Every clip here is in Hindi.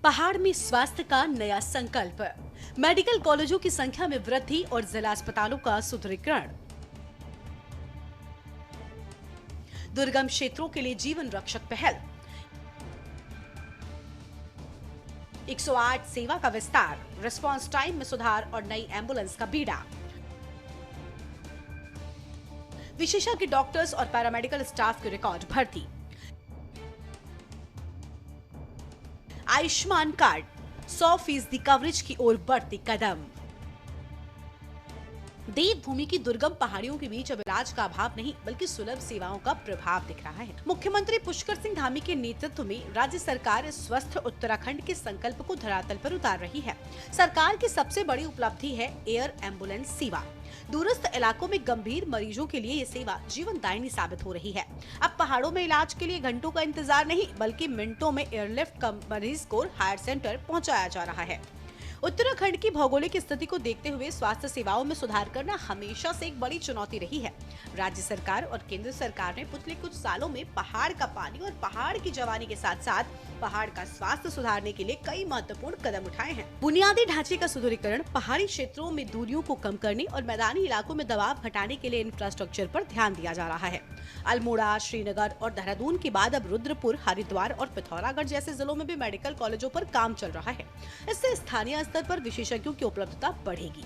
पहाड़ में स्वास्थ्य का नया संकल्प, मेडिकल कॉलेजों की संख्या में वृद्धि और जिला अस्पतालों का सुदृढ़ीकरण। दुर्गम क्षेत्रों के लिए जीवन रक्षक पहल। 108 सेवा का विस्तार, रिस्पांस टाइम में सुधार और नई एम्बुलेंस का बीड़ा। विशेषज्ञ डॉक्टर्स और पैरामेडिकल स्टाफ की रिकॉर्ड भर्ती। आयुष्मान कार्ड 100% कवरेज की ओर बढ़ती कदम। देवभूमि की दुर्गम पहाड़ियों के बीच अब इलाज का अभाव नहीं बल्कि सुलभ सेवाओं का प्रभाव दिख रहा है। मुख्यमंत्री पुष्कर सिंह धामी के नेतृत्व में राज्य सरकार स्वस्थ उत्तराखंड के संकल्प को धरातल पर उतार रही है। सरकार की सबसे बड़ी उपलब्धि है एयर एम्बुलेंस सेवा। दूरस्थ इलाकों में गंभीर मरीजों के लिए ये सेवा जीवनदायिनी साबित हो रही है। अब पहाड़ों में इलाज के लिए घंटों का इंतजार नहीं बल्कि मिनटों में एयरलिफ्ट कर मरीज को हायर सेंटर पहुंचाया जा रहा है। उत्तराखंड की भौगोलिक स्थिति को देखते हुए स्वास्थ्य सेवाओं में सुधार करना हमेशा से एक बड़ी चुनौती रही है। राज्य सरकार और केंद्र सरकार ने पिछले कुछ सालों में पहाड़ का पानी और पहाड़ की जवानी के साथ साथ पहाड़ का स्वास्थ्य सुधारने के लिए कई महत्वपूर्ण कदम उठाए हैं। बुनियादी ढांचे का सुदृढ़ीकरण, पहाड़ी क्षेत्रों में दूरियों को कम करने और मैदानी इलाकों में दबाव घटाने के लिए इंफ्रास्ट्रक्चर पर ध्यान दिया जा रहा है। अल्मोड़ा, श्रीनगर और देहरादून के बाद अब रुद्रपुर, हरिद्वार और पिथौरागढ़ जैसे जिलों में भी मेडिकल कॉलेजों पर काम चल रहा है। इससे स्थानीय स्तर पर विशेषज्ञों की उपलब्धता बढ़ेगी।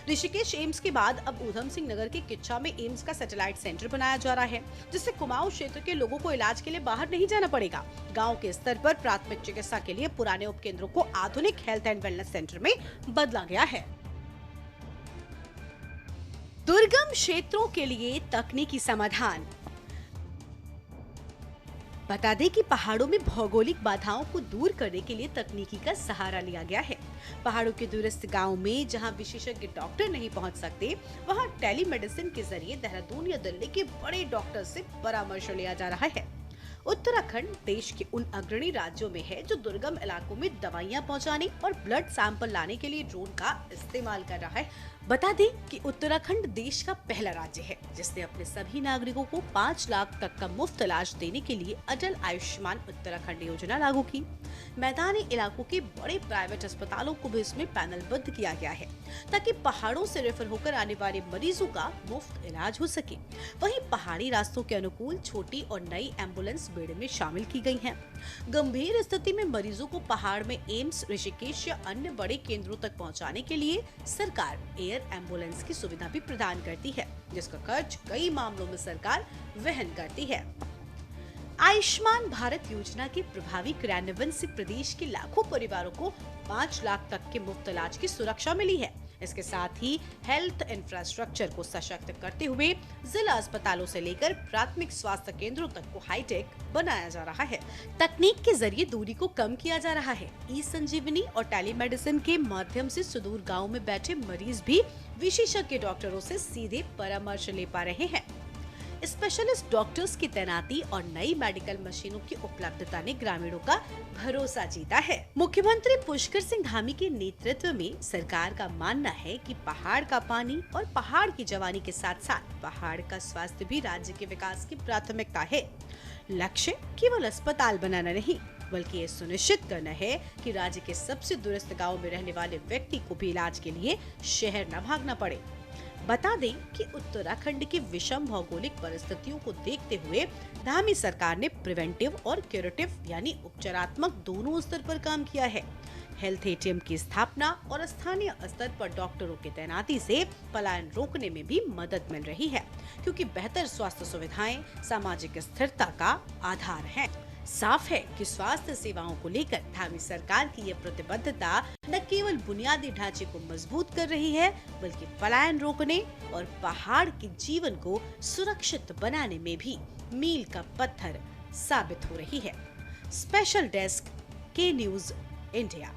ऋषिकेश एम्स के बाद अब ऊधम सिंह नगर के किच्छा में एम्स का सैटेलाइट सेंटर बनाया जा रहा है, जिससे कुमाऊं क्षेत्र के लोगों को इलाज के लिए बाहर नहीं जाना पड़ेगा। गांव के स्तर पर प्राथमिक चिकित्सा के लिए पुराने उपकेंद्रों को आधुनिक हेल्थ एंड वेलनेस सेंटर में बदला गया है। दुर्गम क्षेत्रों के लिए तकनीकी समाधान। बता दें कि पहाड़ों में भौगोलिक बाधाओं को दूर करने के लिए तकनीकी का सहारा लिया गया है। पहाड़ों के दूरस्थ गांव में जहां विशेषज्ञ डॉक्टर नहीं पहुंच सकते, वहां टेलीमेडिसिन के जरिए देहरादून या दिल्ली के बड़े डॉक्टर से परामर्श लिया जा रहा है। उत्तराखंड देश के उन अग्रणी राज्यों में है जो दुर्गम इलाकों में दवाइयां पहुंचाने और ब्लड सैंपल लाने के लिए ड्रोन का इस्तेमाल कर रहा है। बता दें कि उत्तराखंड देश का पहला राज्य है जिसने अपने सभी नागरिकों को 5 लाख तक का मुफ्त इलाज देने के लिए अटल आयुष्मान उत्तराखंड योजना लागू की। मैदानी इलाकों के बड़े प्राइवेट अस्पतालों को भी इसमें पैनलबद्ध किया गया है ताकि पहाड़ों से रेफर होकर आने वाले मरीजों का मुफ्त इलाज हो सके। वहीं पहाड़ी रास्तों के अनुकूल छोटी और नई एम्बुलेंस बेड़े में शामिल की गई हैं। गंभीर स्थिति में मरीजों को पहाड़ में एम्स, ऋषिकेश या अन्य बड़े केंद्रों तक पहुंचाने के लिए सरकार एयर एम्बुलेंस की सुविधा भी प्रदान करती है, जिसका खर्च कई मामलों में सरकार वहन करती है। आयुष्मान भारत योजना के प्रभावी क्रियान्वयन से प्रदेश के लाखों परिवारों को 5 लाख तक के मुफ्त इलाज की सुरक्षा मिली है। इसके साथ ही हेल्थ इंफ्रास्ट्रक्चर को सशक्त करते हुए जिला अस्पतालों से लेकर प्राथमिक स्वास्थ्य केंद्रों तक को हाईटेक बनाया जा रहा है। तकनीक के जरिए दूरी को कम किया जा रहा है। ई संजीवनी और टेलीमेडिसिन के माध्यम से सुदूर गाँव में बैठे मरीज भी विशेषज्ञ डॉक्टरों से सीधे परामर्श ले पा रहे हैं। स्पेशलिस्ट डॉक्टर्स की तैनाती और नई मेडिकल मशीनों की उपलब्धता ने ग्रामीणों का भरोसा जीता है। मुख्यमंत्री पुष्कर सिंह धामी के नेतृत्व में सरकार का मानना है कि पहाड़ का पानी और पहाड़ की जवानी के साथ साथ पहाड़ का स्वास्थ्य भी राज्य के विकास की प्राथमिकता है। लक्ष्य केवल अस्पताल बनाना नहीं बल्कि ये सुनिश्चित करना है कि राज्य के सबसे दूरस्थ गाँव में रहने वाले व्यक्ति को भी इलाज के लिए शहर न भागना पड़े। बता दें कि उत्तराखंड की विषम भौगोलिक परिस्थितियों को देखते हुए धामी सरकार ने प्रिवेंटिव और क्यूरेटिव यानी उपचारात्मक दोनों स्तर पर काम किया है। हेल्थ एटीएम की स्थापना और स्थानीय स्तर पर डॉक्टरों की तैनाती से पलायन रोकने में भी मदद मिल रही है, क्योंकि बेहतर स्वास्थ्य सुविधाएं सामाजिक स्थिरता का आधार है। साफ है कि स्वास्थ्य सेवाओं को लेकर धामी सरकार की यह प्रतिबद्धता न केवल बुनियादी ढांचे को मजबूत कर रही है बल्कि पलायन रोकने और पहाड़ के जीवन को सुरक्षित बनाने में भी मील का पत्थर साबित हो रही है। स्पेशल डेस्क, के न्यूज़ इंडिया।